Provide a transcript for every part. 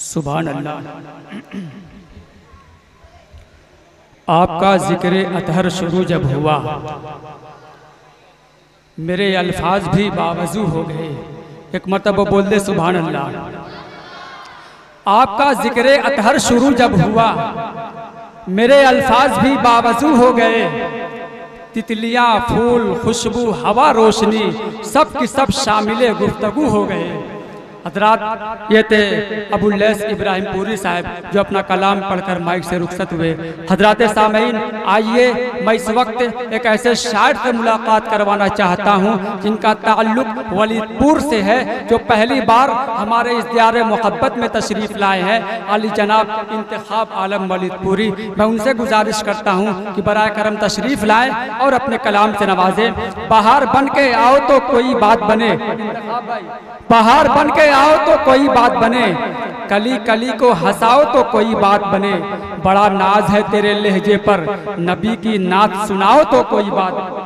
सुभान अल्लाह। आपका ज़िक्र अतहर शुरू जब हुआ, मेरे अल्फाज भी बावजू हो गए। एक मरतबा बोल दे सुभान अल्लाह। आपका ज़िक्र अतहर शुरू जब हुआ, मेरे अल्फाज भी बावजू हो गए। तितलियाँ, फूल, खुशबू, हवा, रोशनी, सब की सब शामिल गुफ्तगू हो गए। हजरात, ये थे अबुल्लैस इब्राहिम पूरी साहब जो अपना कलाम पढ़कर माइक से रुखसत हुए। हजरात सामीन, आइए मैं इस वक्त एक ऐसे शायर से मुलाकात करवाना चाहता हूँ जिनका ताल्लुक वलीदपुर से है, जो पहली बार हमारे इस दियारे मोहब्बत में तशरीफ़ लाए हैं, अली जनाब इंतखाब आलम वलीदपुरी। मैं उनसे गुजारिश करता हूँ कि बराए करम तशरीफ़ लाएँ और अपने कलाम से नवाजें। बाहर बन के आओ तो कोई बात बने, बाहर बन के आओ तो कोई बात बने, कली कली को हंसाओ तो कोई बात बने। बड़ा नाज है तेरे लहजे पर, नबी की नात सुनाओ तो कोई बात बने।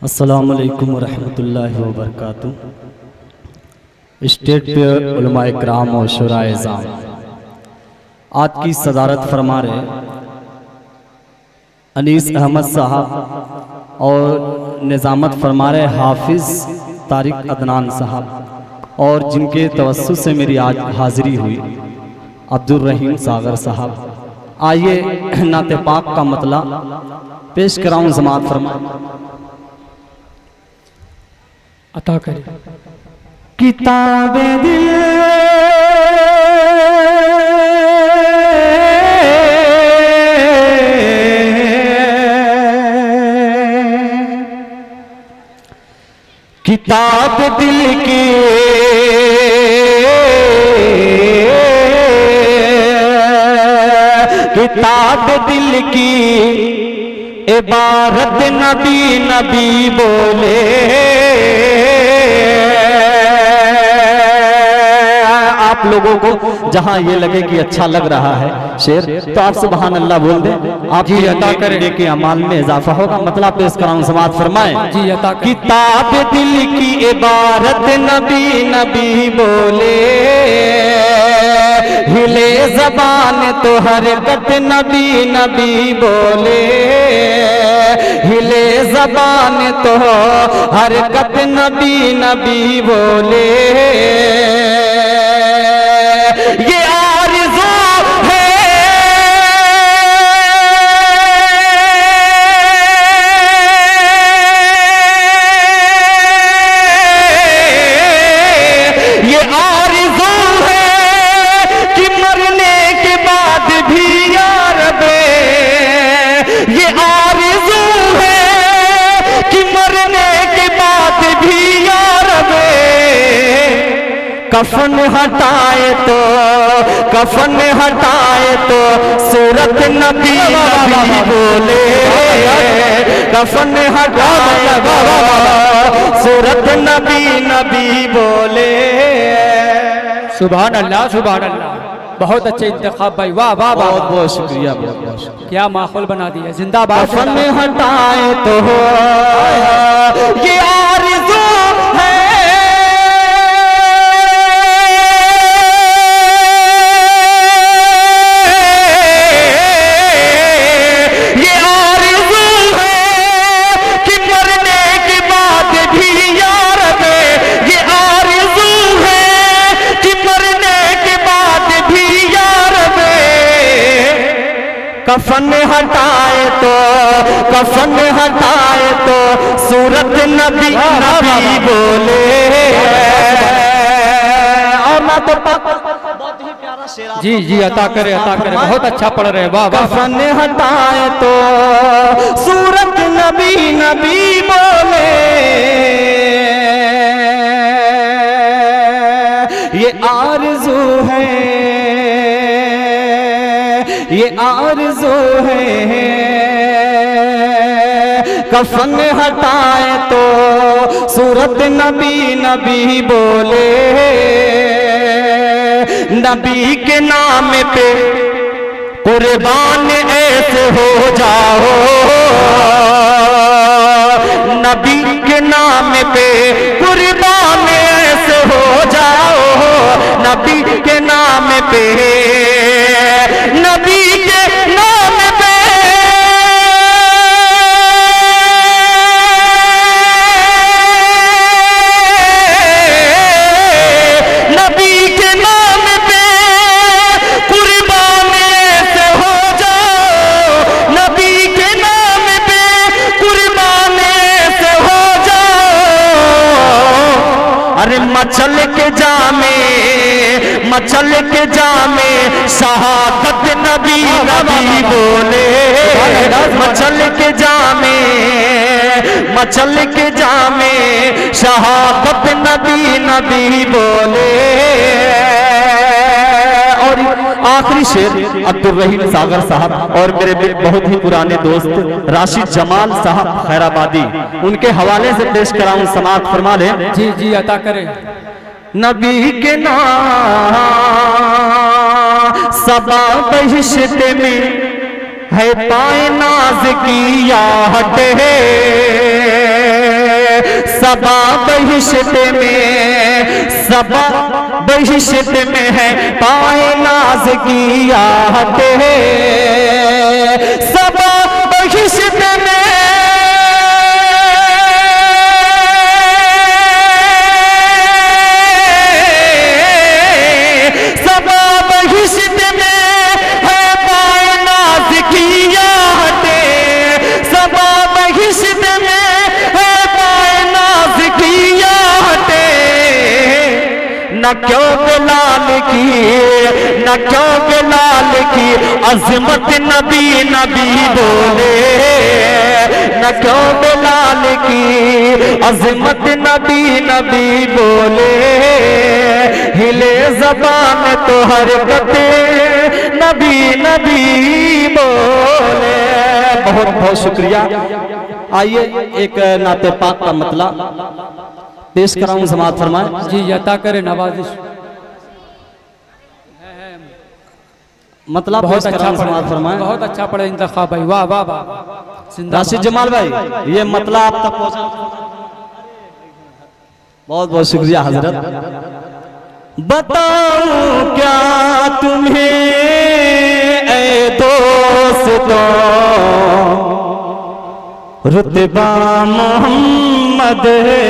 अस्सलामु अलैकुम वरहमतुल्लाहि वबरकातुहू। स्टेट पे उलमाए किराम और शुराए ज़ाम आज की सदारत फरमा रहे अनीस अहमद साहब और निज़ामत फरमा रहे हाफिज़ तारिक अदनान साहब, और जिनके तवस्सुत से मेरी आज हाज़िरी हुई अब्दुल रहीम सागर साहब। आइए नाते पाक का मतला पेश कराऊँ, जमात फरमा अता करे। किताबे दिल किताब दिल की किताब दिल की इबारत नबी नबी बोले। आप लोगों को जहां ये लगे कि अच्छा लग रहा है शेर, तो आप सुभान अल्लाह बोल दें। आप जी अता करें कि अमाल में इजाफा होगा। मतलब पेश कराऊं, समात फरमाएं। जी अता। किताब दिल की इबारत नबी नबी बोले, हिले ज़बान तो हरकत नबी नबी बोले, हिले ज़बान तो हरकत नबी नबी बोले। ये आरज़ू है ये आरज़ू है कि मरने के बाद भी यार बे, ये आरज़ू है कि मरने के बाद भी यार बे। कफन हटाए तो कफन हटाए तो सूरत नबी नबी बोले, कफन हटाए तो सूरत नबी नबी बोले। सुभान अल्लाह, सुभान अल्लाह। बहुत अच्छे इंतखाब भाई, वाह वाह वाह। बहुत बहुत शुक्रिया, बहुत बहुत शुक्रिया। क्या माहौल बना दिया, जिंदाबाद। कफन हटाए तो ये आरज़ू है, ये आरज़ू है कि मरने के बाद भी यार बे, ये आरज़ू है कि मरने के बाद भी यार बे। कफन हटाए तो कफन हटाए तो सूरत नबी नबी बोले। और ना तो बहुत ही प्यारा शेर। जी जी अता करे, अता करे। बहुत अच्छा पढ़ रहे, वाह वाह। कफन हटाए तो सूरत नबी नबी बोले, ये आरज़ू है, ये आरज़ू है। कफन हटाए तो सूरत नबी नबी बोले, नबी के नाम पे कुर्बान ऐसे हो जाओ, नबी के नाम पे कुर्बान ऐसे हो जाओ, नबी के नाम पे, नबी के नाम पे, नबी के नाम पे कुर्बान ऐसे हो जाओ, नबी के नाम पे कुर्बान ऐसे हो जाओ। अरे मचल के जामे, मचल के जामे शहादत नबी नबी बोले, मचल के जामे, मचल के जामे शहादत नबी नबी बोले। और आखिरी शेर अब्दुल रहीम सागर साहब और मेरे बहुत ही पुराने दोस्त राशिद जमाल साहब खैराबादी, उनके हवाले से पेश कराऊं, समाअत फरमा ले। जी जी अता करें। नबी के नाम सबा बहिश्त में है पाए नाज की याद है, सबा बहिश्त में, सबा बहिश्त में है पाए नाज की याद है, सबा बहिश्त में, न क्यों बिलाल की, न क्यों बिलाल की अजमत नबी नबी बोले, न क्यों बिलाल की अजमत नबी नबी बोले, हिले जबान तो हरकते नबी नबी बोले। बहुत बहुत शुक्रिया। आइए एक नाते पाक का मतलब पेश कराऊं, समाअत फरमाए। जी अता करें नवाजिश। मतलब बहुत अच्छा समाअत फरमाए। बहुत अच्छा पढ़े इंतखाब भाई, वाह वाह वाह। राशिद जमाल भाई ये मतलब आप तक पहुंचा, बहुत बहुत शुक्रिया हजरत। बताऊं क्या तुम्हें ऐ दोस्तों, रुतबा मोहम्मद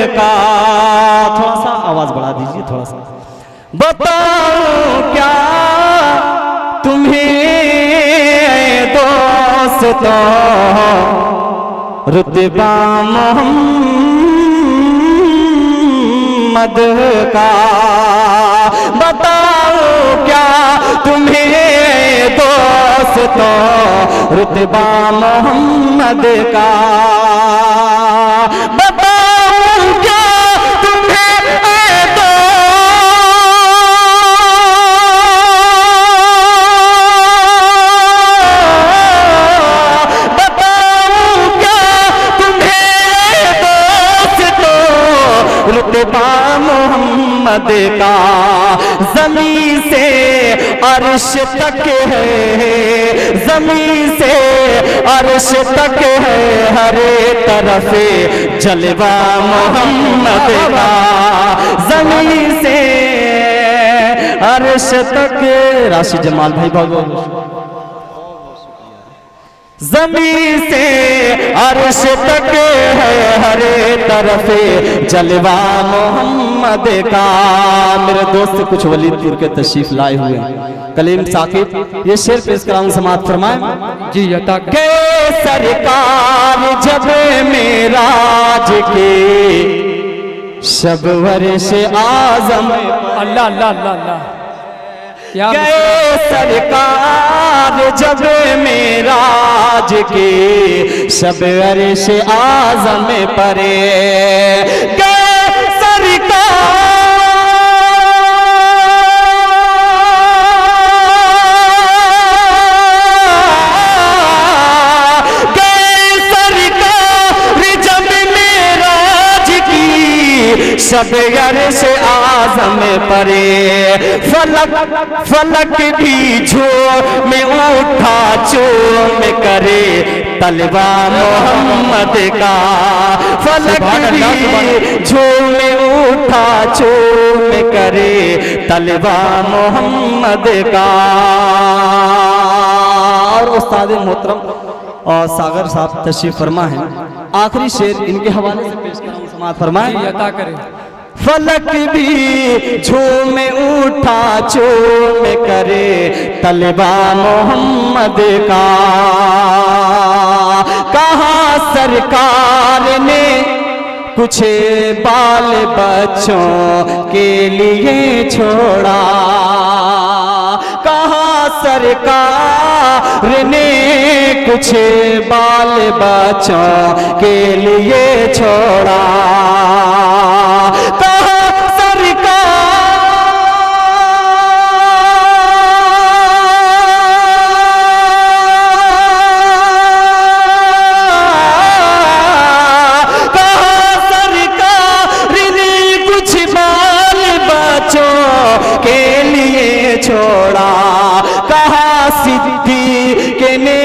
का, थोड़ा सा आवाज बढ़ा दीजिए थोड़ा सा। बताऊं क्या तुम्हें दोस्तों, रुतबा मोहम्मद का, बताऊं क्या तुम्हें दोस्तों, रुतबा मोहम्मद का, बताऊं क्या तुम्हें बताऊं क्या तुम्हें दोस्तों, रुतबा मोहम्मद का, ज़मीं से अर्श तक है, ज़मीं से अर्श तक है, हर तरफ जलवा मोहम्मद का, ज़मीं से अर्श तक। राशिद जमाल भाई बहुत ज़मीं से अर्श तक है, हर तरफ जलवा मोहम्मद का। मेरे दोस्त कुछ वलीदपुर के तशरीफ लाए हुए हैं, कलीम साकिब, ये शेर पेश कराऊं, समाअत फरमाए। जी अता करें। के सरकार जब मेराज के शब वर्ष आज़म, अल्लाह अल्लाह अल्लाह अल्लाह, गए सरकार जब मेराज के शब अर्श आज़म परे, गए सरकार शब अर्श आजम परे, फलक फलक भी झूम उठा चूम करे तलवा मोहम्मद का, फलक भी झूम उठा चूम करे तलवा मोहम्मद का। और उस्ताद मोहतरम और सागर साहब तशरीफ फरमा है, आखिरी शेर इनके हवाले से पेश कराऊं, समाअत फरमाएं। अता करें। फलक भी झूम उठा चूम करे तलबा मोहम्मद का, कहा सरकार ने कुछ बाल बच्चों के लिए छोड़ा, कहा सरकार ने कुछ बाल बच्चों के लिए छोड़ा, कहा छोड़ा, कहा सिद्दीक़ ने,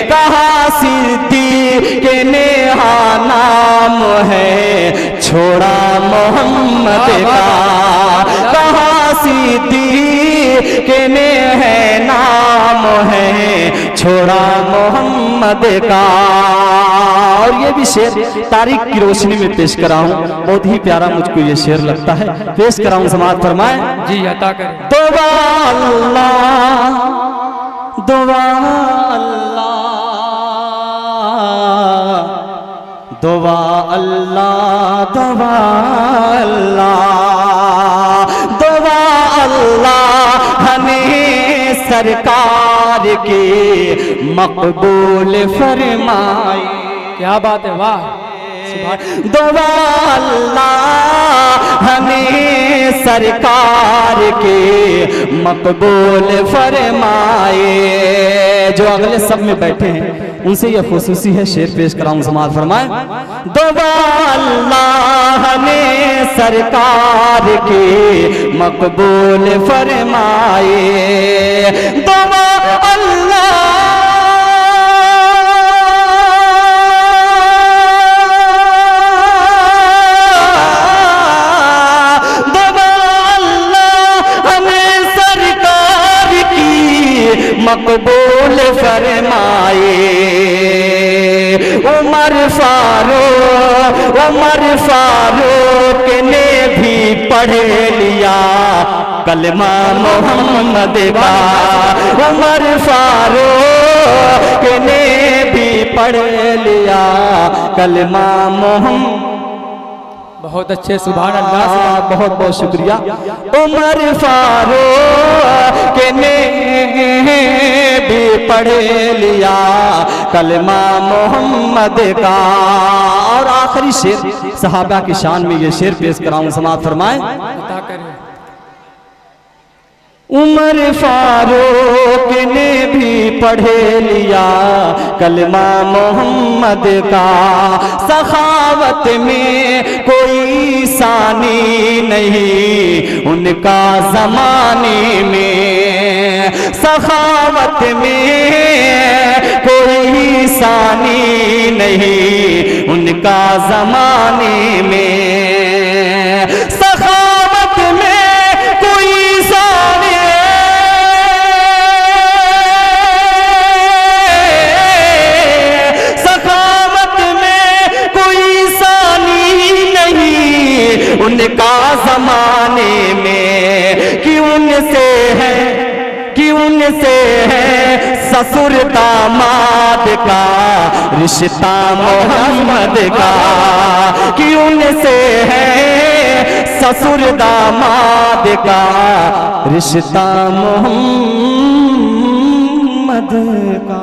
कहा सिद्दीक़ ने हाँ नाम है छोड़ा मोहम्मद का, कहा सिद्दीक़ ने है नाम है छोड़ा मोहम्मद का। और ये भी शेर तारीख की रोशनी में पेश कराऊं, बहुत ही प्यारा मुझको ये शेर लगता है, पेश कराऊं, समाअत फरमाएं। जी अता करें। दुआ अल्लाह, दुआ अल्लाह, दुआ अल्लाह, दुआ अल्लाह, दुआ अल्लाह हमें सरकार के मकबूल फरमाए। क्या बात है, वाह। दुआ अल्लाह हमें सरकार के मकबूल फरमाए। जो अगले सब में बैठे हैं उनसे यह खुसूसी है, शेर पेश कराऊं, समाअत फरमाएं। दुआ अल्लाह हमें सरकार के मकबूल फरमाए, दुआ अल्लाह मकबूल फरमाए। उमर फारूक ने भी पढ़ लिया कलमा मोहम्मद का, उमर फारूक ने भी पढ़ लिया कलमा मोहम्मद। बहुत अच्छे, सुभान अल्लाह, बहुत बहुत शुक्रिया। उमर फारूक ने भी पढ़ लिया कलमा मोहम्मद का। और आखिरी शेर सहाबा की शान में ये शेर पेश कराऊं, समाअत फरमाएं। अता करें। उमर फारूक ने भी पढ़ लिया कलमा मोहम्मद का, सखावत में कोई सानी नहीं उनका जमाने में, सखावत में कोई सानी नहीं उनका जमाने में, सखावत में कोई सानी, सखावत में कोई सानी नहीं उनका जमाने में, कि उनसे है, कि उनसे है ससुर दामाद का रिश्ता मोहम्मद का, कि उनसे है ससुर दामाद का रिश्ता मोहम्मद का।